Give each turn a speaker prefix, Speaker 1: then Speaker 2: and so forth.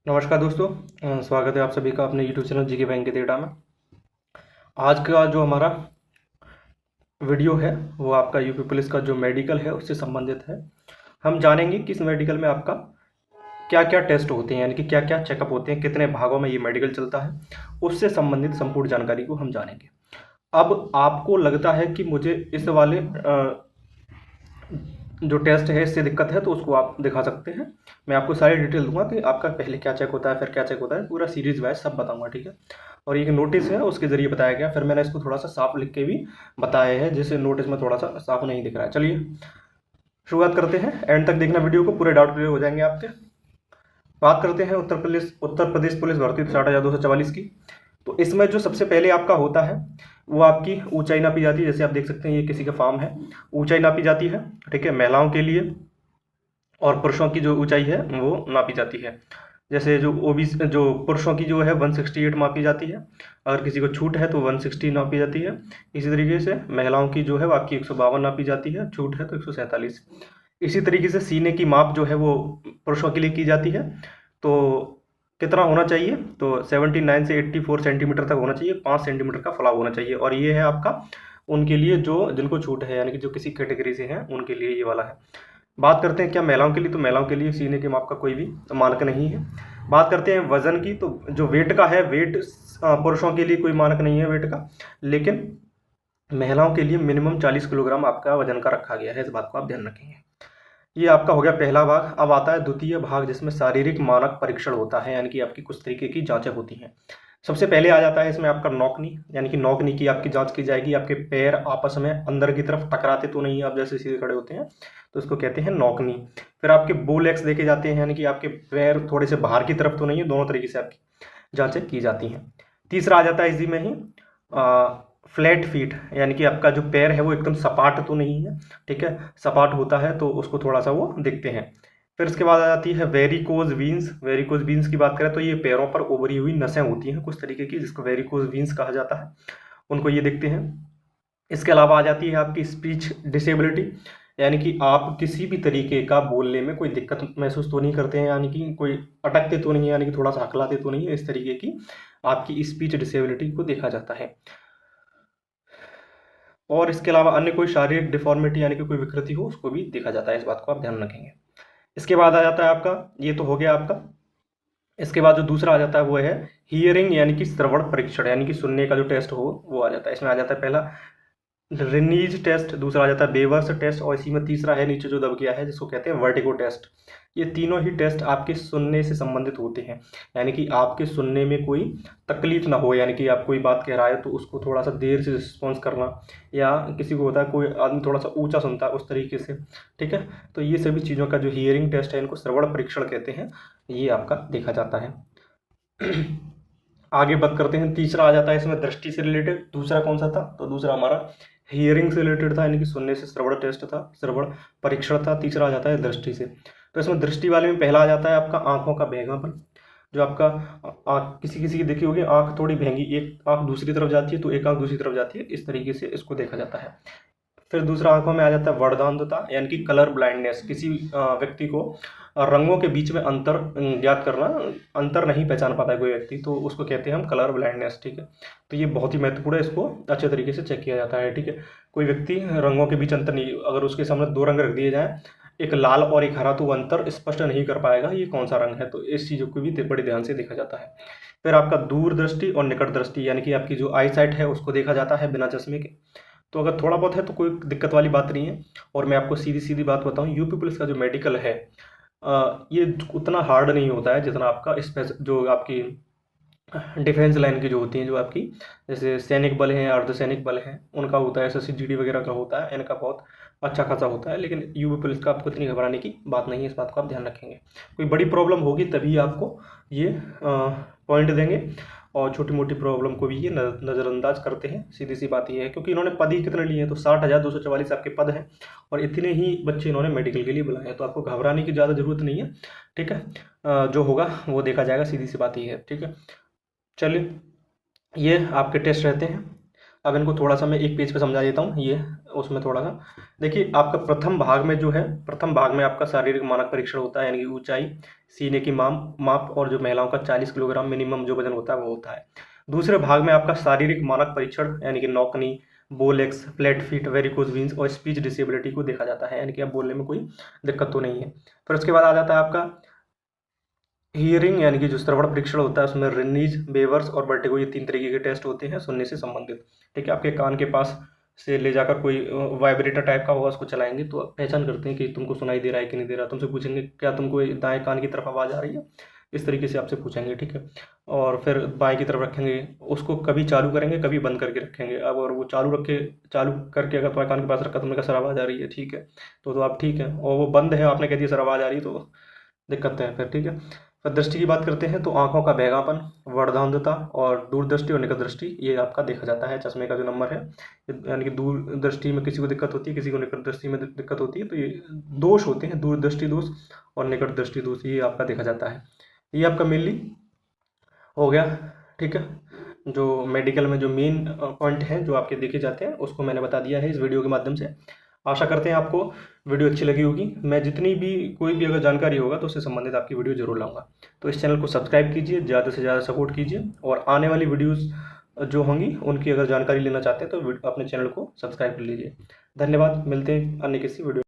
Speaker 1: नमस्कार दोस्तों। स्वागत है आप सभी का अपने यूट्यूब चैनल जीके बैंक के डेटा में। आज का जो हमारा वीडियो है वो आपका यूपी पुलिस का जो मेडिकल है उससे संबंधित है। हम जानेंगे कि इस मेडिकल में आपका क्या क्या टेस्ट होते हैं, यानी कि क्या क्या चेकअप होते हैं, कितने भागों में ये मेडिकल चलता है, उससे संबंधित संपूर्ण जानकारी को हम जानेंगे। अब आपको लगता है कि मुझे इस वाले जो टेस्ट है इससे दिक्कत है, तो उसको आप दिखा सकते हैं। मैं आपको सारी डिटेल दूंगा कि आपका पहले क्या चेक होता है, फिर क्या चेक होता है, पूरा सीरीज वाइज सब बताऊंगा, ठीक है। और ये नोटिस है उसके जरिए बताया गया, फिर मैंने इसको थोड़ा सा साफ लिख के भी बताया है, जिससे नोटिस में थोड़ा सा साफ नहीं दिख रहा है। चलिए शुरुआत करते हैं, एंड तक देखना वीडियो को, पूरे डाउट क्लियर हो जाएंगे आपके। बात करते हैं उत्तर प्रदेश पुलिस भर्ती 60,244 की। तो इसमें जो सबसे पहले आपका होता है वो आपकी ऊंचाई नापी जाती है। जैसे आप देख सकते हैं ये किसी का फॉर्म है, ऊंचाई नापी जाती है, ठीक है, महिलाओं के लिए। और पुरुषों की जो ऊंचाई है वो नापी जाती है। जैसे जो ओबीसी जो पुरुषों की जो है 168 मापी जाती है, अगर किसी को छूट है तो 160 नापी जाती है। इसी तरीके से महिलाओं की जो है वो आपकी 152 नापी जाती है, छूट है तो 147। इसी तरीके से सीने की माप जो है वो पुरुषों के लिए की जाती है। तो कितना होना चाहिए, तो 79 से 84 सेंटीमीटर तक होना चाहिए, 5 सेंटीमीटर का फैलाव होना चाहिए। और ये है आपका उनके लिए जो जिनको छूट है, यानी कि जो किसी कैटेगरी से हैं उनके लिए ये वाला है। बात करते हैं क्या महिलाओं के लिए, तो महिलाओं के लिए सीने के माप का कोई भी मानक नहीं है। बात करते हैं वजन की, तो जो वेट का है, वेट पुरुषों के लिए कोई मानक नहीं है वेट का, लेकिन महिलाओं के लिए मिनिमम 40 किलोग्राम आपका वजन का रखा गया है, इस बात को आप ध्यान रखेंगे। ये आपका हो गया पहला भाग। अब आता है द्वितीय भाग, जिसमें शारीरिक मानक परीक्षण होता है, यानी कि आपकी कुछ तरीके की जांचें होती हैं। सबसे पहले आ जाता है इसमें आपका नौकनी, यानी कि नौकनी की आपकी जांच की जाएगी। आपके पैर आपस में अंदर की तरफ टकराते तो नहीं, आप जैसे सीधे खड़े होते हैं तो इसको कहते हैं नौकनी। फिर आपके बोलेक्स देखे जाते हैं, यानी कि आपके पैर थोड़े से बाहर की तरफ तो नहीं है, दोनों तरीके से आपकी जांचें की जाती हैं। तीसरा आ जाता है इसी में ही फ्लैट फीट, यानी कि आपका जो पैर है वो एकदम सपाट तो नहीं है, ठीक है, सपाट होता है तो उसको थोड़ा सा वो देखते हैं। फिर इसके बाद आ जाती है वेरिकोज वीन्स। वेरिकोज वीन्स की बात करें तो ये पैरों पर उभरी हुई नसें होती हैं कुछ तरीके की, जिसको वेरिकोज वीन्स कहा जाता है, उनको ये देखते हैं। इसके अलावा आ जाती है आपकी स्पीच डिसेबिलिटी, यानी कि आप किसी भी तरीके का बोलने में कोई दिक्कत महसूस तो नहीं करते हैं, यानी कि कोई अटकते तो नहीं है, यानी कि थोड़ा सा हकलाते तो नहीं है, इस तरीके की आपकी स्पीच डिसेबिलिटी को देखा जाता है। और इसके अलावा अन्य कोई शारीरिक डिफॉर्मिटी, यानी कि कोई विकृति हो, उसको भी देखा जाता है, इस बात को आप ध्यान रखेंगे। इसके बाद आ जाता है आपका, ये तो हो गया आपका। इसके बाद जो दूसरा आ जाता है वो है हियरिंग, यानी कि श्रवण परीक्षण, यानी कि सुनने का जो टेस्ट हो वो आ जाता है। इसमें आ जाता है पहला रिनीज टेस्ट, दूसरा आ जाता है बेवर्स टेस्ट, और इसी में तीसरा है नीचे जो दब गया है जिसको कहते हैं वर्टिगो टेस्ट। ये तीनों ही टेस्ट आपके सुनने से संबंधित होते हैं, यानी कि आपके सुनने में कोई तकलीफ ना हो, यानी कि आप कोई बात कह रहा है तो उसको थोड़ा सा देर से रिस्पॉन्स करना, या किसी को होता है कोई आदमी थोड़ा सा ऊंचा सुनता है उस तरीके से, ठीक है। तो ये सभी चीज़ों का जो हियरिंग टेस्ट है, इनको श्रवण परीक्षण कहते हैं, ये आपका देखा जाता है। आगे बात करते हैं, तीसरा आ जाता है इसमें दृष्टि से रिलेटेड। दूसरा कौन सा था, तो दूसरा हमारा हियरिंग से रिलेटेड था, यानी कि सुनने से श्रवण टेस्ट था, श्रवण परीक्षण था। तीसरा आ जाता है दृष्टि से। तो इसमें दृष्टि वाले में पहला आ जाता है आपका आंखों का भेंगापन, जो आपका आँख किसी किसी की देखी होगी, आंख थोड़ी भेंगी, एक आंख दूसरी तरफ जाती है तो एक आंख दूसरी तरफ जाती है, इस तरीके से इसको देखा जाता है। फिर दूसरा आंखों में आ जाता है वर्णांधता, यानी कि कलर ब्लाइंडनेस, किसी व्यक्ति को रंगों के बीच में अंतर ज्ञात करना, अंतर नहीं पहचान पाता है कोई व्यक्ति, तो उसको कहते हैं हम कलर ब्लाइंडनेस, ठीक है। तो ये बहुत ही महत्वपूर्ण है, इसको अच्छे तरीके से चेक किया जाता है, ठीक है। कोई व्यक्ति रंगों के बीच अंतर नहीं, अगर उसके सामने दो रंग रख दिए जाएँ, एक लाल और एक हरा, तो वो अंतर स्पष्ट नहीं कर पाएगा ये कौन सा रंग है, तो इस चीज़ों को भी बड़े ध्यान से देखा जाता है। फिर आपका दूरदृष्टि और निकट दृष्टि, यानी कि आपकी जो आई साइट है उसको देखा जाता है बिना चश्मे के। तो अगर थोड़ा बहुत है तो कोई दिक्कत वाली बात नहीं है। और मैं आपको सीधी सीधी बात बताऊं, यूपी पुलिस का जो मेडिकल है ये उतना हार्ड नहीं होता है जितना आपका जो आपकी डिफेंस लाइन की जो होती हैं, जो आपकी जैसे सैनिक बल हैं, अर्धसैनिक बल हैं, उनका होता है, एसएससी जीडी वगैरह का होता है, इनका बहुत अच्छा खासा होता है। लेकिन यूपी पुलिस का आपको इतनी घबराने की बात नहीं है, इस बात को आप ध्यान रखेंगे। कोई बड़ी प्रॉब्लम होगी तभी आपको ये पॉइंट देंगे, और छोटी मोटी प्रॉब्लम को भी ये नज़रअंदाज करते हैं, सीधी सी बात ये है। क्योंकि इन्होंने पद ही कितने लिए हैं, तो 60,244 आपके पद हैं, और इतने ही बच्चे इन्होंने मेडिकल के लिए बुलाए हैं, तो आपको घबराने की ज़्यादा ज़रूरत नहीं है, ठीक है। जो होगा वो देखा जाएगा, सीधी सी बात ये है, ठीक है। चलिए, ये आपके टेस्ट रहते हैं। अब इनको थोड़ा सा मैं एक पेज पे समझा देता हूँ। ये उसमें थोड़ा सा देखिए, आपका प्रथम भाग में जो है, प्रथम भाग में आपका शारीरिक मानक परीक्षण होता है, यानी कि ऊंचाई, सीने की माप और जो महिलाओं का 40 किलोग्राम मिनिमम जो वजन होता है वो होता है। दूसरे भाग में आपका शारीरिक मानक परीक्षण यानी कि knock knee, bowlegs, flat feet, varicose veins और स्पीच डिसेबिलिटी को देखा जाता है, यानी कि अब बोलने में कोई दिक्कत तो नहीं है। फिर उसके बाद आ जाता है आपका हियरिंग, यानी कि जो श्रवण परीक्षण होता है, उसमें रिनीज, बेवर्स और वर्टिगो, ये 3 तरीके के टेस्ट होते हैं सुनने से संबंधित। ठीक है, आपके कान के पास से ले जाकर कोई वाइब्रेटर टाइप का होगा, उसको चलाएंगे तो पहचान करते हैं कि तुमको सुनाई दे रहा है कि नहीं दे रहा। तुमसे पूछेंगे क्या तुमको दाएं कान की तरफ आवाज़ आ रही है, इस तरीके से आपसे पूछेंगे। ठीक है, और फिर बाएं की तरफ रखेंगे, उसको कभी चालू करेंगे कभी बंद करके रखेंगे। अब और वो चालू करके अगर तुम्हारे कान के पास रखा, तुमने कहा सर आवाज़ आ रही है, ठीक है, तो आप ठीक है, और वो बंद है, आपने कह दिया सर आवाज़ आ रही है, तो दिक्कत है फिर। ठीक है, फिर दृष्टि की बात करते हैं तो आंखों का भैगापन, वर्धांधता और दूरदृष्टि और निकट दृष्टि, ये आपका देखा जाता है चश्मे का जो नंबर है। यानी कि दूर दृष्टि में किसी को दिक्कत होती है, किसी को निकट दृष्टि में दिक्कत होती है, तो ये दोष होते हैं, दूरदृष्टि दोष और निकट दृष्टि दोष, ये आपका देखा जाता है। ये आपका मेनली हो गया। ठीक है, जो मेडिकल में जो मेन पॉइंट हैं जो आपके देखे जाते हैं, उसको मैंने बता दिया है इस वीडियो के माध्यम से। आशा करते हैं आपको वीडियो अच्छी लगी होगी। मैं जितनी भी कोई भी अगर जानकारी होगा तो उससे संबंधित आपकी वीडियो जरूर लाऊंगा। तो इस चैनल को सब्सक्राइब कीजिए, ज़्यादा से ज़्यादा सपोर्ट कीजिए, और आने वाली वीडियोस जो होंगी उनकी अगर जानकारी लेना चाहते हैं तो अपने चैनल को सब्सक्राइब कर लीजिए। धन्यवाद, मिलते हैं अन्य किसी वीडियो।